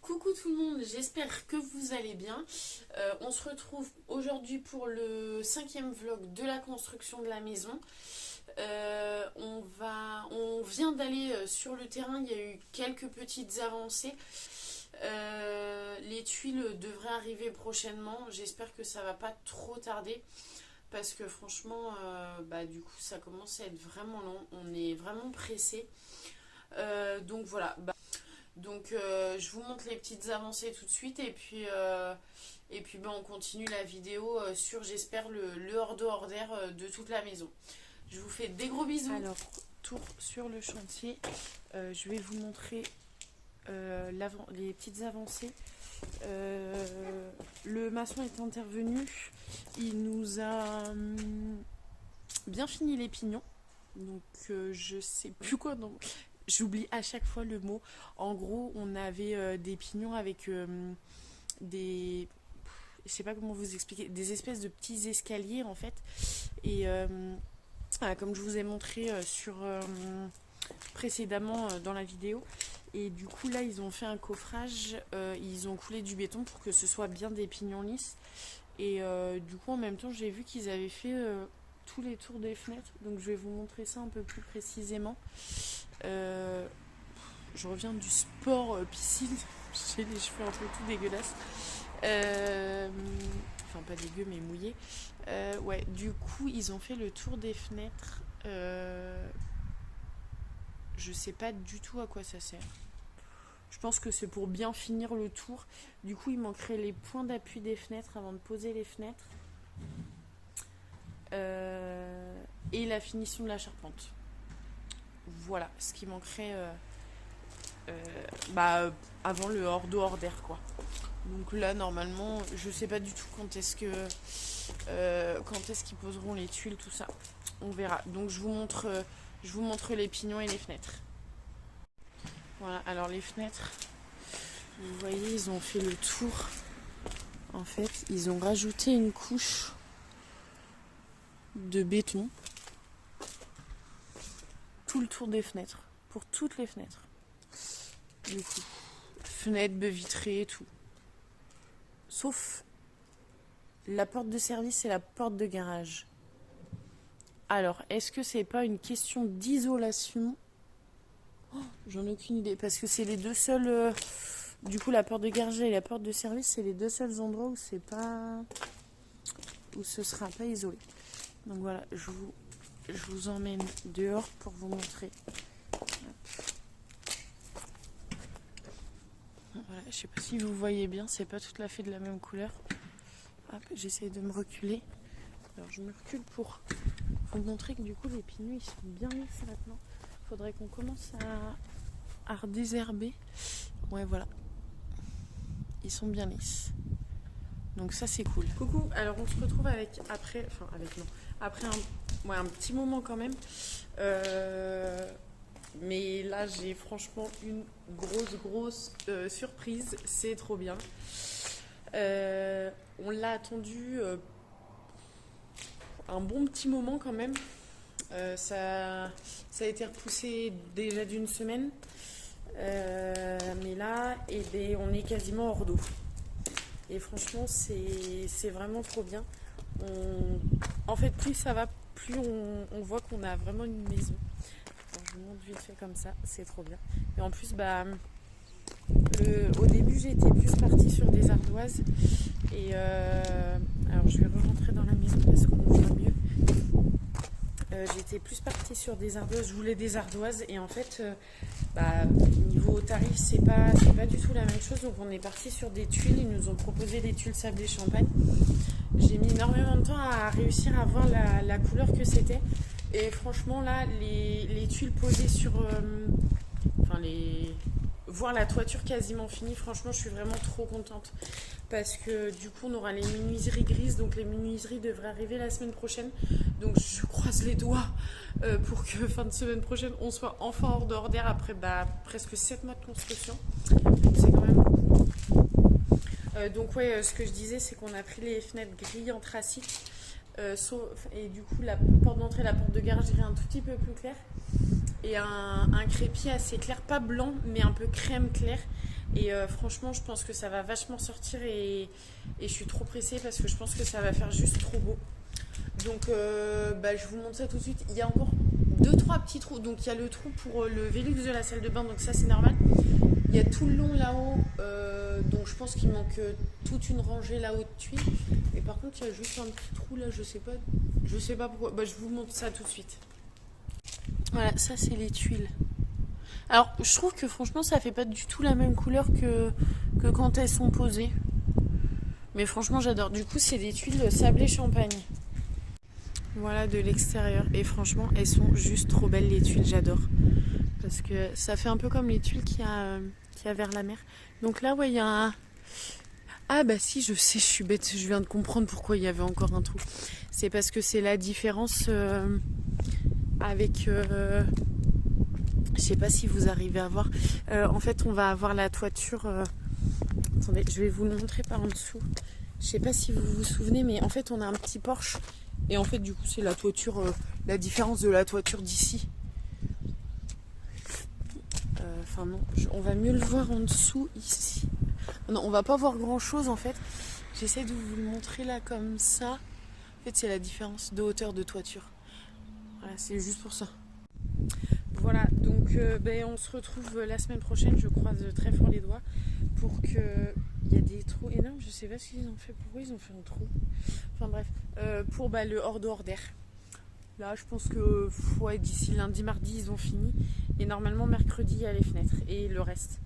Coucou tout le monde, j'espère que vous allez bien. On se retrouve aujourd'hui pour le 5e vlog de la construction de la maison. On vient d'aller sur le terrain, il y a eu quelques petites avancées. Les tuiles devraient arriver prochainement, j'espère que ça va pas trop tarder. Parce que franchement, du coup ça commence à être vraiment long, on est vraiment pressé. Donc voilà. Donc je vous montre les petites avancées tout de suite et puis on continue la vidéo sur j'espère le hors d'air de toute la maison. Je vous fais des gros bisous. Alors, tour sur le chantier, je vais vous montrer les petites avancées. Le maçon est intervenu, il nous a bien fini les pignons, donc je sais plus quoi, non. J'oublie à chaque fois le mot. En gros, on avait des pignons avec des... Je sais pas comment vous expliquer. Des espèces de petits escaliers, en fait. Et comme je vous ai montré précédemment dans la vidéo. Et du coup, là, ils ont fait un coffrage. Ils ont coulé du béton pour que ce soit bien des pignons lisses. Et du coup, en même temps, j'ai vu qu'ils avaient fait tous les tours des fenêtres. Donc, je vais vous montrer ça un peu plus précisément. Je reviens du sport piscine, j'ai les cheveux un peu tout dégueulasses, enfin pas dégueu mais mouillés. Ouais, du coup ils ont fait le tour des fenêtres. Je sais pas du tout à quoi ça sert. Je pense que c'est pour bien finir le tour. Du coup il manquerait les points d'appui des fenêtres avant de poser les fenêtres, et la finition de la charpente. Voilà ce qui manquerait avant le hors d'air quoi. Donc là normalement je sais pas du tout quand est-ce qu'ils poseront les tuiles, tout ça. On verra. Donc je vous montre les pignons et les fenêtres. Voilà, alors les fenêtres, vous voyez, ils ont fait le tour. En fait, ils ont rajouté une couche de béton tout le tour des fenêtres, pour toutes les fenêtres. Du coup, fenêtres, baies vitrées, tout. Sauf la porte de service et la porte de garage. Alors, est-ce que c'est pas une question d'isolation ? J'en ai aucune idée, parce que c'est les deux seuls... du coup, la porte de garage et la porte de service, c'est les deux seuls endroits où c'est pas... où ce sera pas isolé. Donc voilà, je vous emmène dehors pour vous montrer. Voilà, je sais pas si vous voyez bien, c'est pas tout à fait de la même couleur. Hop, j'essaie de me reculer. Alors je me recule pour vous montrer que du coup les pignons ils sont bien lisses maintenant. Faudrait qu'on commence à redésherber. Ouais voilà. Ils sont bien lisses. Donc ça c'est cool. Coucou, alors on se retrouve après un petit moment quand même. Mais là j'ai franchement une grosse surprise, c'est trop bien. On l'a attendu un bon petit moment quand même. Ça a été repoussé déjà d'une semaine. Mais là, on est quasiment hors d'eau. Et franchement, c'est vraiment trop bien. En fait, plus ça va, plus on voit qu'on a vraiment une maison. Alors, je vous montre vite fait comme ça, c'est trop bien. Et en plus, au début, j'étais plus partie sur des ardoises. Et alors, je vais rentrer dans la maison parce qu'on voit mieux. J'étais plus partie sur des ardoises, je voulais des ardoises et en fait niveau tarif c'est pas du tout la même chose, donc on est parti sur des tuiles. Ils nous ont proposé des tuiles sablé champagne. J'ai mis énormément de temps à réussir à voir la couleur que c'était et franchement là les tuiles posées sur voir la toiture quasiment finie, franchement je suis vraiment trop contente parce que du coup on aura les menuiseries grises, donc les menuiseries devraient arriver la semaine prochaine, donc je croise les doigts pour que fin de semaine prochaine on soit enfin hors d'air après presque 7 mois de construction, donc c'est quand même beaucoup. Donc ouais, ce que je disais c'est qu'on a pris les fenêtres gris anthracite et du coup la porte d'entrée, la porte de garage est un tout petit peu plus claire et un crépi assez clair, pas blanc mais un peu crème clair. Et franchement, je pense que ça va vachement sortir et je suis trop pressée parce que je pense que ça va faire juste trop beau. Donc je vous montre ça tout de suite. Il y a encore 2-3 petits trous. Donc il y a le trou pour le Velux de la salle de bain, donc ça c'est normal. Il y a tout le long là-haut, donc je pense qu'il manque toute une rangée là-haut de tuiles. Et par contre il y a juste un petit trou là, je sais pas pourquoi. Je vous montre ça tout de suite. Voilà, ça c'est les tuiles. Alors je trouve que franchement ça fait pas du tout la même couleur que quand elles sont posées. Mais franchement j'adore. Du coup c'est des tuiles sablé champagne. Voilà de l'extérieur. Et franchement elles sont juste trop belles les tuiles, j'adore. Parce que ça fait un peu comme les tuiles qu'il y a vers la mer. Donc là ouais il y a un... Ah bah si je sais, je suis bête, je viens de comprendre pourquoi il y avait encore un trou. C'est parce que c'est la différence avec... je sais pas si vous arrivez à voir. En fait on va avoir la toiture... Attendez, je vais vous le montrer par en dessous. Je sais pas si vous vous souvenez, mais en fait on a un petit porche. Et en fait du coup c'est la toiture, la différence de la toiture d'ici. Enfin non, on va mieux le voir en dessous ici. Non, on va pas voir grand chose en fait. J'essaie de vous le montrer là comme ça. En fait c'est la différence de hauteur de toiture. Voilà, c'est juste pour ça. Voilà, donc on se retrouve la semaine prochaine. Je croise très fort les doigts pour que... Il y a des trous énormes, je sais pas ce qu'ils ont fait. Pourquoi ils ont fait un trou? Enfin bref, pour le hors dehors d'air. Là, je pense que d'ici lundi, mardi, ils ont fini. Et normalement, mercredi, il y a les fenêtres et le reste.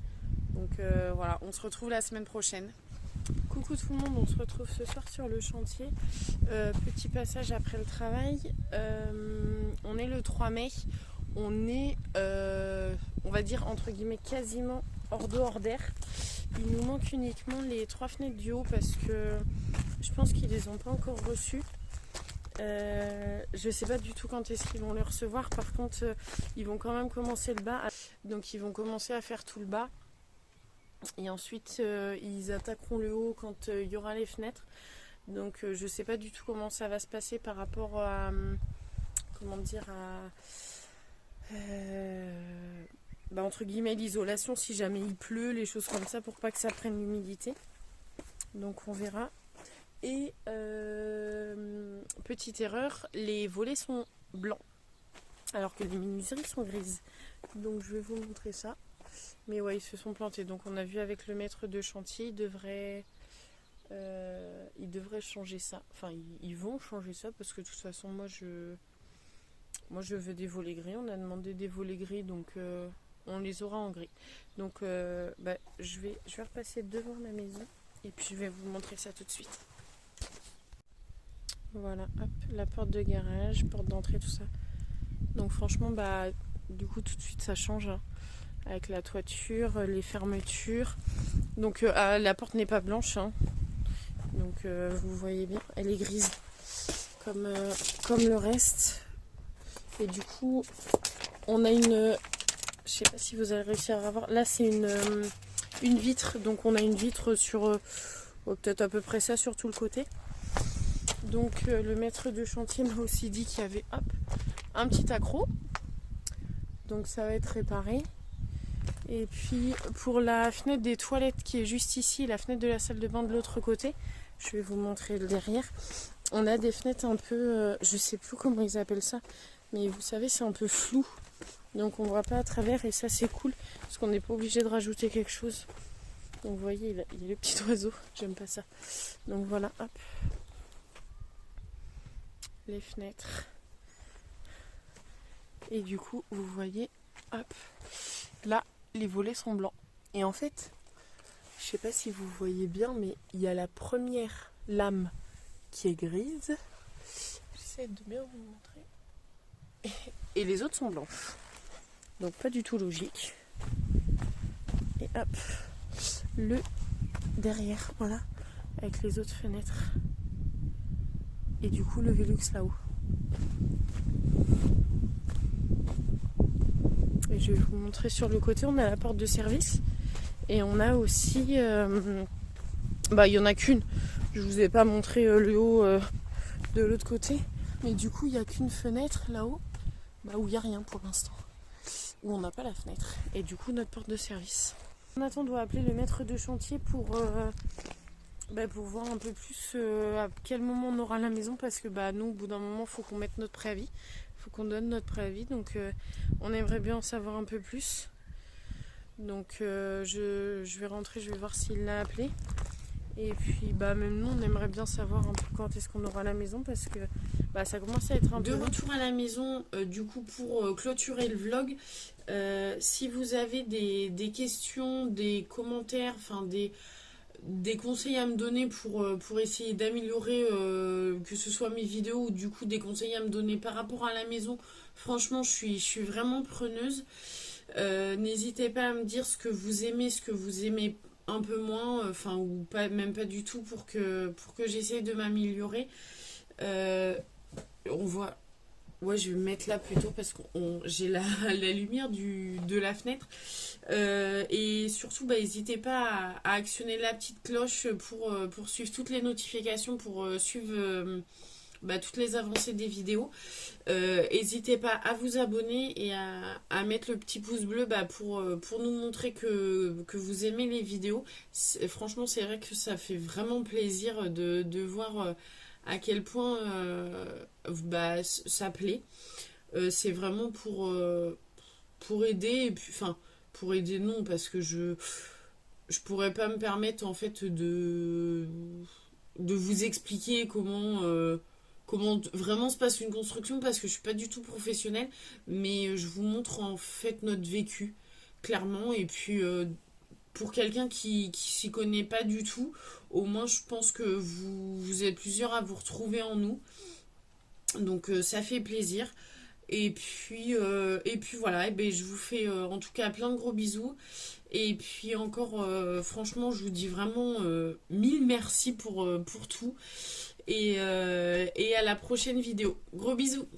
Donc voilà, on se retrouve la semaine prochaine. Coucou tout le monde, on se retrouve ce soir sur le chantier. Petit passage après le travail. On est le 3 mai. On est, on va dire, entre guillemets, quasiment hors dehors d'air. Il nous manque uniquement les 3 fenêtres du haut parce que je pense qu'ils les ont pas encore reçues. Je sais pas du tout quand est-ce qu'ils vont les recevoir. Par contre, ils vont quand même commencer le bas. Donc ils vont commencer à faire tout le bas. Et ensuite, ils attaqueront le haut quand il y aura les fenêtres. Donc je sais pas du tout comment ça va se passer par rapport à... comment dire entre guillemets l'isolation si jamais il pleut, les choses comme ça pour pas que ça prenne l'humidité. Donc on verra. Et petite erreur, les volets sont blancs alors que les menuiseries sont grises. Donc je vais vous montrer ça. Mais ouais, ils se sont plantés. Donc on a vu avec le maître de chantier, ils devraient changer ça. Enfin, ils vont changer ça parce que de toute façon, moi je veux des volets gris. On a demandé des volets gris, donc on les aura en gris. Donc je vais repasser devant ma maison et puis je vais vous montrer ça tout de suite. Voilà, hop, la porte de garage, porte d'entrée, tout ça. Donc franchement, du coup tout de suite ça change hein, avec la toiture, les fermetures. Donc la porte n'est pas blanche, hein. Donc vous voyez bien, elle est grise comme le reste. Et du coup, on a une... Je sais pas si vous allez réussir à voir. Là, c'est une vitre. Donc on a une vitre sur peut-être à peu près ça sur tout le côté. Donc le maître de chantier m'a aussi dit qu'il y avait un petit accroc. Donc ça va être réparé. Et puis pour la fenêtre des toilettes qui est juste ici, la fenêtre de la salle de bain de l'autre côté, je vais vous montrer le derrière. On a des fenêtres un peu, je sais plus comment ils appellent ça, mais vous savez c'est un peu flou. Donc on ne voit pas à travers et ça c'est cool parce qu'on n'est pas obligé de rajouter quelque chose. Donc vous voyez il y a le petit oiseau, j'aime pas ça. Donc voilà, hop. Les fenêtres. Et du coup vous voyez, hop, là les volets sont blancs. Et en fait, je sais pas si vous voyez bien, mais il y a la première lame qui est grise. J'essaie de bien vous montrer. Et les autres sont blanches. Donc pas du tout logique. Et hop, le derrière, voilà, avec les autres fenêtres. Et du coup le Velux là-haut. Et je vais vous montrer sur le côté, on a la porte de service. Et on a aussi... il y en a qu'une. Je vous ai pas montré le haut de l'autre côté. Mais du coup, il n'y a qu'une fenêtre là-haut. Où il n'y a rien pour l'instant. Où on n'a pas la fenêtre. Et du coup, notre porte de service. Nathan doit appeler le maître de chantier pour voir un peu plus à quel moment on aura la maison, parce que nous, au bout d'un moment, il faut qu'on mette notre préavis. Il faut qu'on donne notre préavis, donc on aimerait bien en savoir un peu plus. Donc je vais rentrer, je vais voir s'il l'a appelé. Et puis même nous, on aimerait bien savoir un peu quand est-ce qu'on aura la maison, parce que ça commence à être un peu... De retour à la maison, du coup, pour clôturer le vlog, si vous avez des questions, des commentaires, enfin des conseils à me donner pour essayer d'améliorer, que ce soit mes vidéos ou du coup des conseils à me donner par rapport à la maison, franchement, je suis vraiment preneuse. N'hésitez pas à me dire ce que vous aimez un peu moins, ou pas, même pas du tout, pour que j'essaye de m'améliorer. On voit... Ouais, je vais me mettre là plutôt parce que j'ai la lumière de la fenêtre. Et surtout, n'hésitez pas à actionner la petite cloche pour suivre toutes les notifications, pour suivre toutes les avancées des vidéos. N'hésitez pas à vous abonner et à mettre le petit pouce bleu pour nous montrer que vous aimez les vidéos. Franchement, c'est vrai que ça fait vraiment plaisir de voir à quel point ça plaît. C'est vraiment pour aider, et puis pour aider, non, parce que je pourrais pas me permettre en fait de vous expliquer comment vraiment se passe une construction, parce que je suis pas du tout professionnelle, mais je vous montre en fait notre vécu clairement. Et puis pour quelqu'un qui s'y connaît pas du tout, au moins je pense que vous êtes plusieurs à vous retrouver en nous, donc ça fait plaisir. Et puis voilà, je vous fais en tout cas plein de gros bisous. Et puis encore, franchement, je vous dis vraiment mille merci pour tout. Et à la prochaine vidéo. Gros bisous!